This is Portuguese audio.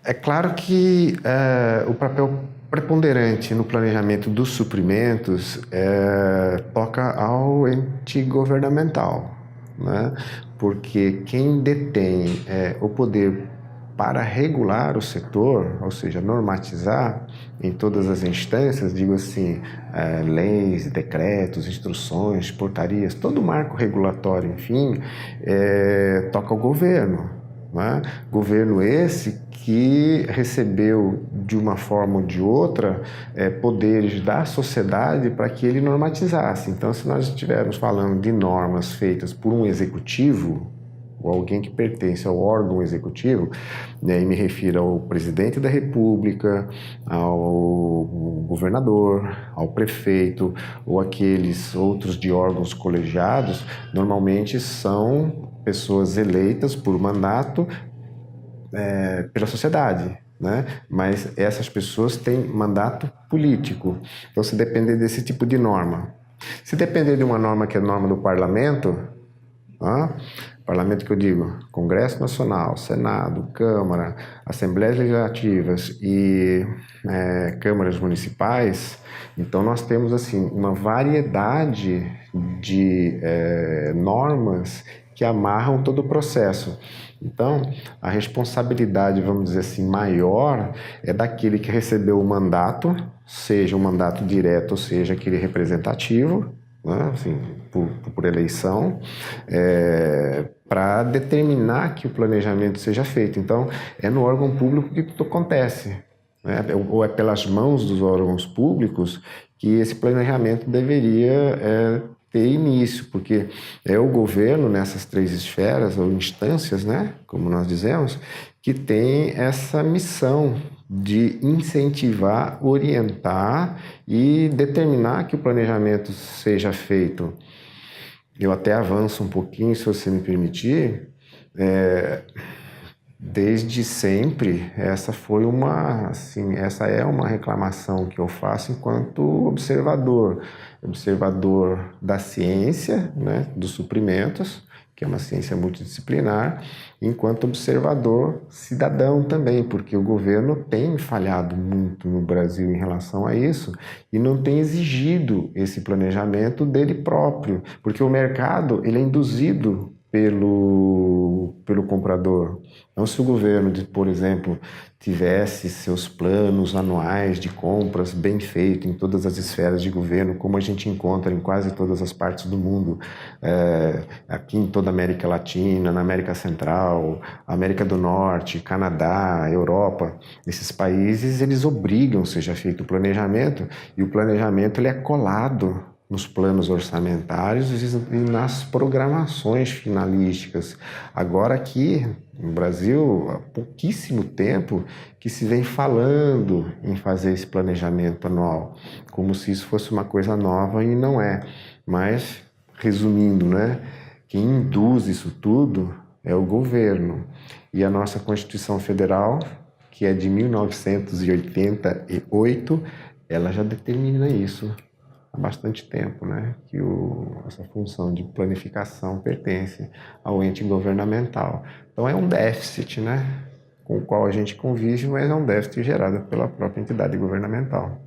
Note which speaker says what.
Speaker 1: É claro que o papel preponderante no planejamento dos suprimentos toca ao ente governamental, né? Porque quem detém o poder para regular o setor, ou seja, normatizar em todas as instâncias, digo assim, leis, decretos, instruções, portarias, todo o marco regulatório, enfim, toca ao governo, né? Governo esse que recebeu de uma forma ou de outra poderes da sociedade para que ele normatizasse. Então, se nós estivermos falando de normas feitas por um executivo, ou alguém que pertence ao órgão executivo, né, e me refiro ao presidente da República, ao governador, ao prefeito, ou aqueles outros de órgãos colegiados, normalmente são pessoas eleitas por mandato pela sociedade, né? Mas essas pessoas têm mandato político. Então, se depender desse tipo de norma, se depender de uma norma que é norma do parlamento, parlamento que eu digo, Congresso Nacional, Senado, Câmara, Assembleias Legislativas e câmaras municipais, então nós temos assim uma variedade de normas que amarram todo o processo. Então, a responsabilidade, vamos dizer assim, maior é daquele que recebeu o mandato, seja um mandato direto, ou seja aquele representativo, né, assim, por eleição, para determinar que o planejamento seja feito. Então, é no órgão público que tudo acontece, né? Ou é pelas mãos dos órgãos públicos que esse planejamento deveria ter início, porque é o governo nessas três esferas ou instâncias, né, como nós dizemos, que tem essa missão de incentivar, orientar e determinar que o planejamento seja feito. Eu até avanço um pouquinho, se você me permitir. Desde sempre, essa é uma reclamação que eu faço enquanto observador da ciência, né, dos suprimentos, que é uma ciência multidisciplinar, enquanto observador cidadão também, porque o governo tem falhado muito no Brasil em relação a isso e não tem exigido esse planejamento dele próprio, porque o mercado ele é induzido pelo comprador. Então, se o governo, por exemplo, tivesse seus planos anuais de compras bem feitos em todas as esferas de governo, como a gente encontra em quase todas as partes do mundo, aqui em toda a América Latina, na América Central, América do Norte, Canadá, Europa, esses países, eles obrigam seja feito o planejamento, e o planejamento ele é colado nos planos orçamentários e nas programações finalísticas. Agora aqui no Brasil, há pouquíssimo tempo que se vem falando em fazer esse planejamento anual, como se isso fosse uma coisa nova e não é. Mas, resumindo, né, quem induz isso tudo é o governo. E a nossa Constituição Federal, que é de 1988, ela já determina isso há bastante tempo, né? Que essa função de planificação pertence ao ente governamental. Então é um déficit, né? Com o qual a gente convive, mas é um déficit gerado pela própria entidade governamental.